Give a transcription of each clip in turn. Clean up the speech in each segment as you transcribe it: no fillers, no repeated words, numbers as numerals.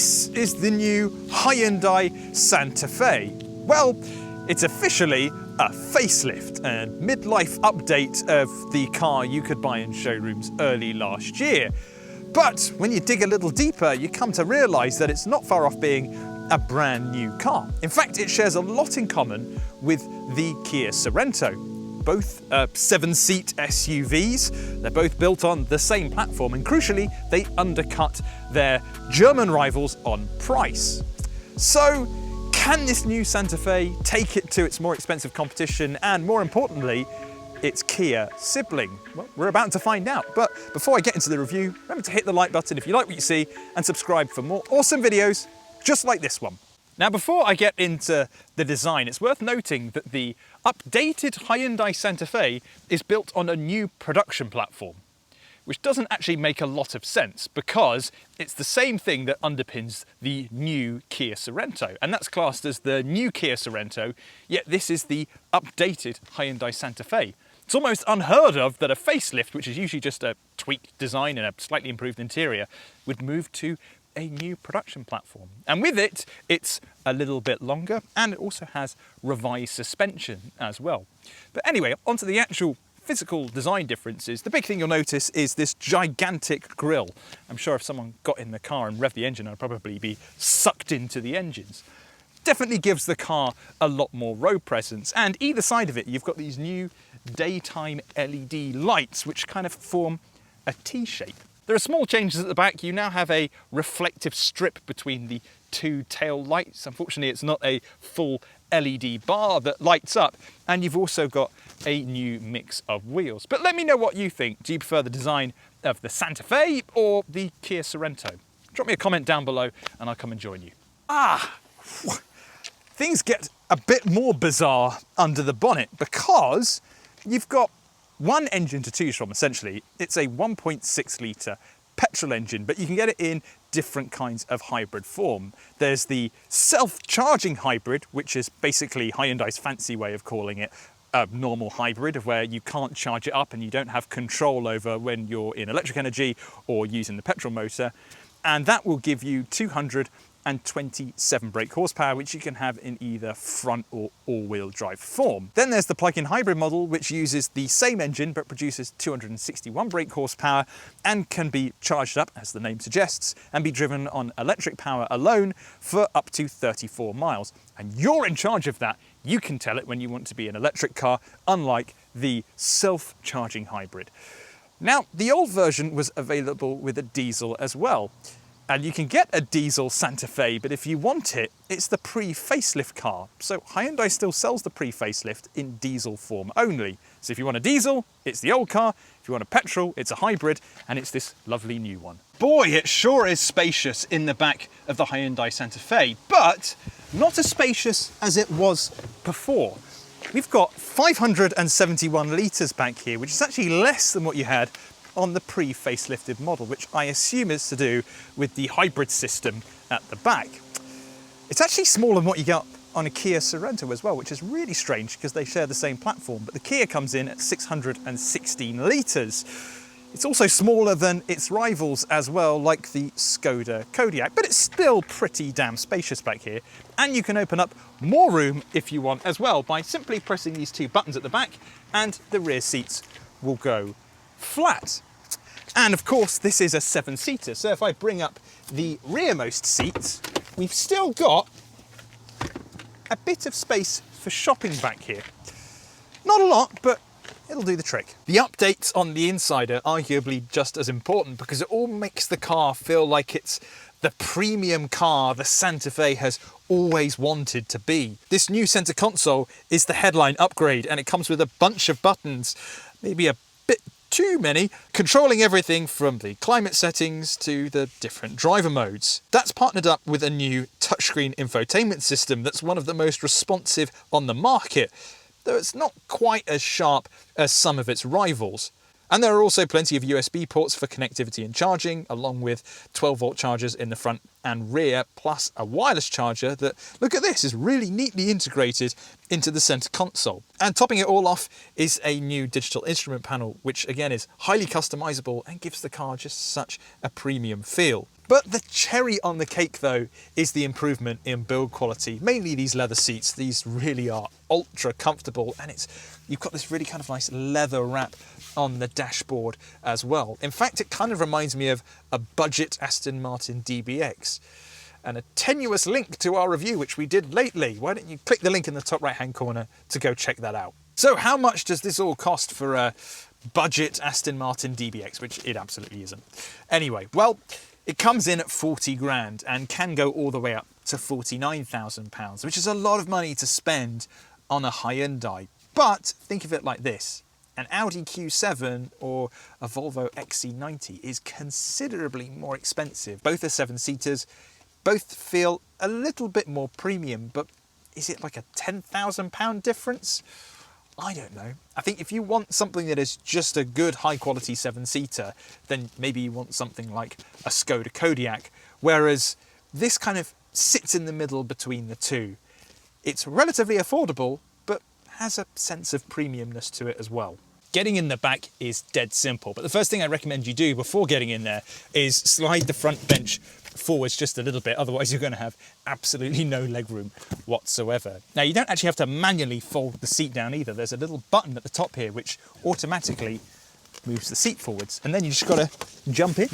This is the new Hyundai Santa Fe. Well, it's officially a facelift and midlife update of the car you could buy in showrooms early last year. But when you dig a little deeper, you come to realise that it's not far off being a brand new car. In fact, it shares a lot in common with the Kia Sorento. Both 7-seat SUVs, they're both built on the same platform, and crucially, they undercut their German rivals on price. So, can this new Santa Fe take it to its more expensive competition and, more importantly, its Kia sibling? Well, we're about to find out. But before I get into the review, remember to hit the like button if you like what you see and subscribe for more awesome videos just like this one. Now, before I get into the design, it's worth noting that the updated Hyundai Santa Fe is built on a new production platform, which doesn't actually make a lot of sense because it's the same thing that underpins the new Kia Sorento, and that's classed as the new Kia Sorento, yet this is the updated Hyundai Santa Fe. It's almost unheard of that a facelift, which is usually just a tweaked design and a slightly improved interior, would move to a new production platform. And with it, it's a little bit longer, and it also has revised suspension as well. But anyway, onto the actual physical design differences. The big thing you'll notice is this gigantic grille. I'm sure if someone got in the car and revved the engine, I'd probably be sucked into the engines. Definitely gives the car a lot more road presence, and either side of it, you've got these new daytime LED lights, which kind of form a T-shape. There are small changes at the back. You now have a reflective strip between the two tail lights. Unfortunately, it's not a full LED bar that lights up. And you've also got a new mix of wheels. But let me know what you think. Do you prefer the design of the Santa Fe or the Kia Sorento? Drop me a comment down below and I'll come and join you. Things get a bit more bizarre under the bonnet because you've got one engine to choose from, essentially. It's a 1.6 litre petrol engine, but you can get it in different kinds of hybrid form. There's the self-charging hybrid, which is basically Hyundai's fancy way of calling it a normal hybrid, of where you can't charge it up and you don't have control over when you're in electric energy or using the petrol motor. And that will give you 227 brake horsepower, which you can have in either front or all-wheel drive form. Then there's the plug-in hybrid model, which uses the same engine but produces 261 brake horsepower and can be charged up, as the name suggests, and be driven on electric power alone for up to 34 miles. And you're in charge of that. You can tell it when you want to be an electric car, unlike the self-charging hybrid. Now, the old version was available with a diesel as well. And you can get a diesel Santa Fe, but if you want it, it's the pre-facelift car. So Hyundai still sells the pre-facelift in diesel form only. So if you want a diesel, it's the old car. If you want a petrol, it's a hybrid, and it's this lovely new one. Boy, it sure is spacious in the back of the Hyundai Santa Fe, but not as spacious as it was before. We've got 571 litres back here, which is actually less than what you had on the pre-facelifted model, which I assume is to do with the hybrid system at the back. It's actually smaller than what you get on a Kia Sorento as well, which is really strange because they share the same platform, but the Kia comes in at 616 litres. It's also smaller than its rivals as well, like the Skoda Kodiaq, but it's still pretty damn spacious back here. And you can open up more room if you want as well by simply pressing these two buttons at the back, and the rear seats will go flat. And of course, this is a 7-seater. So if I bring up the rearmost seats, we've still got a bit of space for shopping back here. Not a lot, but it'll do the trick. The updates on the inside are arguably just as important because it all makes the car feel like it's the premium car the Santa Fe has always wanted to be. This new center console is the headline upgrade, and it comes with a bunch of buttons, maybe a bit too many, controlling everything from the climate settings to the different driver modes. That's partnered up with a new touchscreen infotainment system that's one of the most responsive on the market, though it's not quite as sharp as some of its rivals. And there are also plenty of USB ports for connectivity and charging, along with 12-volt chargers in the front and rear, plus a wireless charger that, look at this, is really neatly integrated into the center console. And topping it all off is a new digital instrument panel, which again is highly customizable and gives the car just such a premium feel. But the cherry on the cake though is the improvement in build quality. Mainly these leather seats. These really are ultra comfortable, and you've got this really kind of nice leather wrap on the dashboard as well. In fact, it kind of reminds me of a budget Aston Martin DBX. And a tenuous link to our review, which we did lately. Why don't you click the link in the top right hand corner to go check that out. So how much does this all cost for a budget Aston Martin DBX, which it absolutely isn't. Anyway, well, it comes in at 40 grand and can go all the way up to £49,000, which is a lot of money to spend on a Hyundai. But think of it like this. An Audi Q7 or a Volvo XC90 is considerably more expensive. Both are 7-seaters, both feel a little bit more premium, but is it like a £10,000 difference? I don't know. I think if you want something that is just a good high quality 7-seater, then maybe you want something like a Skoda Kodiaq, whereas this kind of sits in the middle between the two. It's relatively affordable, but has a sense of premiumness to it as well. Getting in the back is dead simple, but the first thing I recommend you do before getting in there is slide the front bench forwards just a little bit, otherwise you're going to have absolutely no legroom whatsoever. Now, you don't actually have to manually fold the seat down either. There's a little button at the top here which automatically moves the seat forwards, and then you just got to jump in.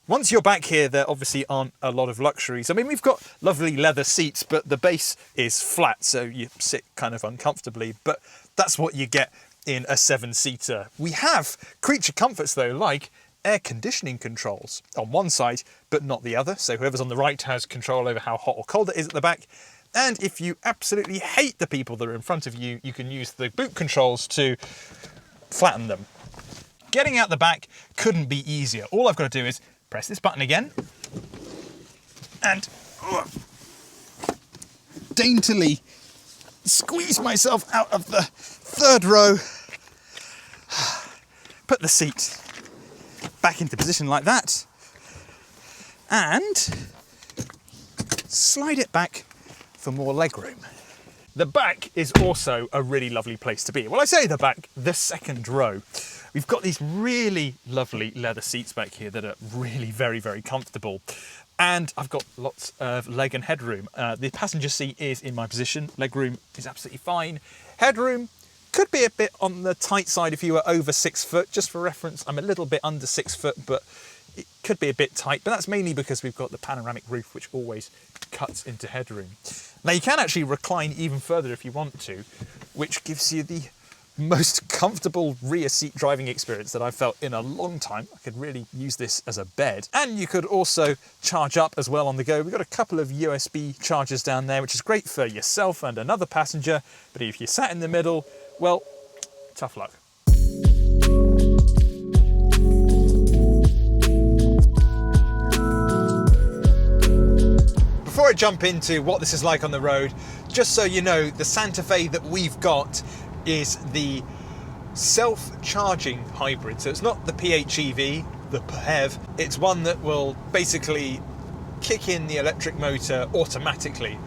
Once you're back here, there obviously aren't a lot of luxuries. I mean, we've got lovely leather seats, but the base is flat, so you sit kind of uncomfortably, but that's what you get in a 7-seater. We have creature comforts though, like air conditioning controls on one side, but not the other. So whoever's on the right has control over how hot or cold it is at the back. And if you absolutely hate the people that are in front of you, you can use the boot controls to flatten them. Getting out the back couldn't be easier. All I've got to do is press this button again and daintily squeeze myself out of the third row. Put the seat back into position like that and slide it back for more legroom. The back is also a really lovely place to be. Well, I say the back, the second row. We've got these really lovely leather seats back here that are really very, very comfortable. And I've got lots of leg and headroom. The passenger seat is in my position. Legroom is absolutely fine. Headroom could be a bit on the tight side if you were over 6 foot. Just for reference, I'm a little bit under 6 foot, but it could be a bit tight. But that's mainly because we've got the panoramic roof, which always cuts into headroom. Now, you can actually recline even further if you want to, which gives you the most comfortable rear seat driving experience that I've felt in a long time. I could really use this as a bed. And you could also charge up as well on the go. We've got a couple of USB chargers down there, which is great for yourself and another passenger. But if you sat in the middle, well, tough luck. Before I jump into what this is like on the road, just so you know, the Santa Fe that we've got is the self-charging hybrid. So it's not the PHEV, the PHEV. It's one that will basically kick in the electric motor automatically.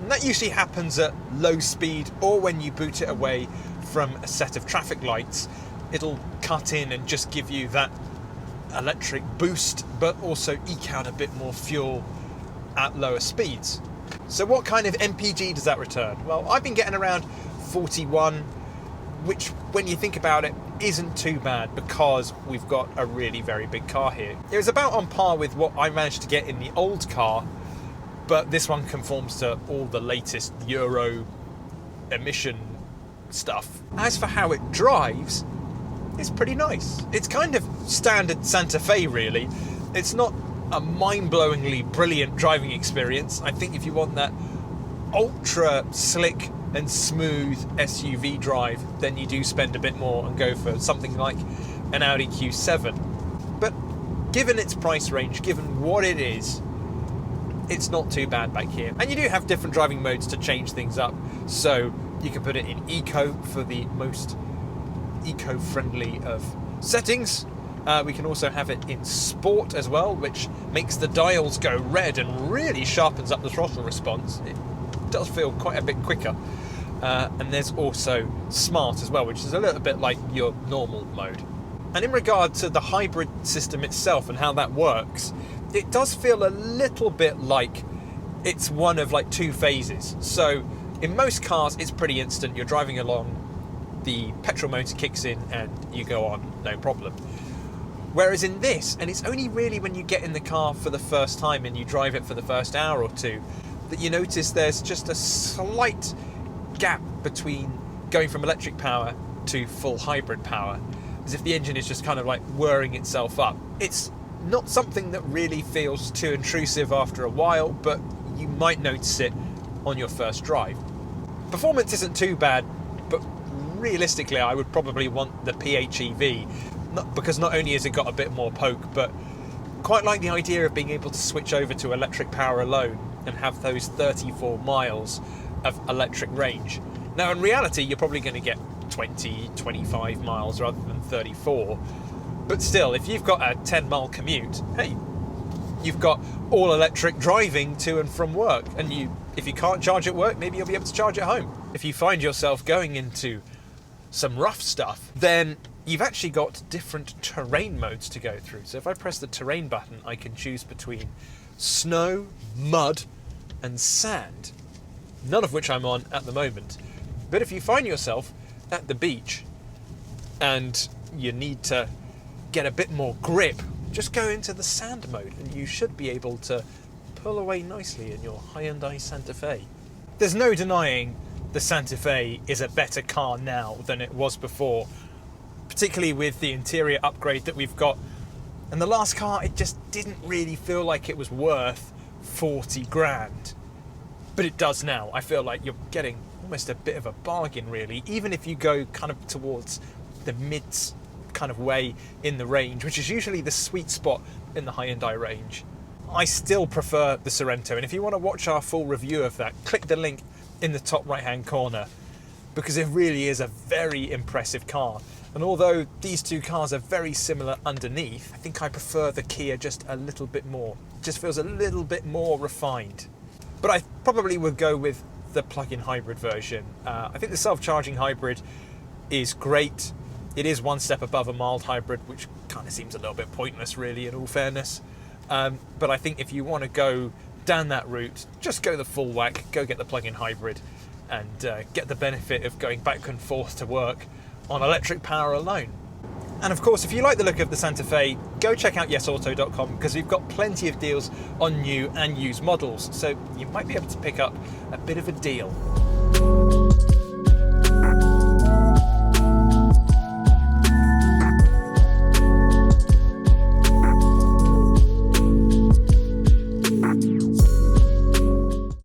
And that usually happens at low speed or when you boot it away from a set of traffic lights. It'll cut in and just give you that electric boost, but also eke out a bit more fuel at lower speeds. So what kind of MPG does that return? Well, I've been getting around 41, which when you think about it isn't too bad because we've got a really very big car here. It was about on par with what I managed to get in the old car, but this one conforms to all the latest Euro emission stuff. As for how it drives, it's pretty nice. It's kind of standard Santa Fe really. It's not a mind-blowingly brilliant driving experience. I think if you want that ultra slick and smooth SUV drive, then you do spend a bit more and go for something like an Audi Q7. But given its price range, given what it is, it's not too bad back here. And you do have different driving modes to change things up. So you can put it in eco for the most eco-friendly of settings. We can also have it in sport as well, which makes the dials go red and really sharpens up the throttle response. It does feel quite a bit quicker. And there's also smart as well, which is a little bit like your normal mode. And in regard to the hybrid system itself and how that works, it does feel a little bit like it's one of like two phases. So in most cars, it's pretty instant. You're driving along, the petrol motor kicks in and you go on, no problem. Whereas in this, and it's only really when you get in the car for the first time and you drive it for the first hour or two, that you notice there's just a slight gap between going from electric power to full hybrid power, as if the engine is just kind of like whirring itself up. It's not something that really feels too intrusive after a while, but you might notice it on your first drive. Performance isn't too bad, but realistically I would probably want the PHEV, because not only has it got a bit more poke, but quite like the idea of being able to switch over to electric power alone and have those 34 miles of electric range. Now in reality you're probably going to get 20, 25 miles rather than 34, but still, if you've got a 10-mile commute, hey, you've got all electric driving to and from work, and if you can't charge at work, maybe you'll be able to charge at home. If you find yourself going into some rough stuff, then you've actually got different terrain modes to go through. So if I press the terrain button, I can choose between snow, mud, and sand, none of which I'm on at the moment. But if you find yourself at the beach and you need to get a bit more grip, just go into the sand mode and you should be able to pull away nicely in your Hyundai Santa Fe. There's no denying the Santa Fe is a better car now than it was before, particularly with the interior upgrade that we've got. And the last car, it just didn't really feel like it was worth 40 grand. But it does now. I feel like you're getting almost a bit of a bargain, really, even if you go kind of towards the mids kind of way in the range, which is usually the sweet spot in the Hyundai range. I still prefer the Sorento, and if you want to watch our full review of that, click the link in the top right hand corner, because it really is a very impressive car. And although these two cars are very similar underneath, I think I prefer the Kia just a little bit more. It just feels a little bit more refined. But I probably would go with the plug-in hybrid version. I think the self-charging hybrid is great. It is one step above a mild hybrid, which kind of seems a little bit pointless, really, in all fairness. But I think if you want to go down that route, just go the full whack, go get the plug-in hybrid, and get the benefit of going back and forth to work on electric power alone. And of course, if you like the look of the Santa Fe, go check out yesauto.com, because we've got plenty of deals on new and used models, so you might be able to pick up a bit of a deal.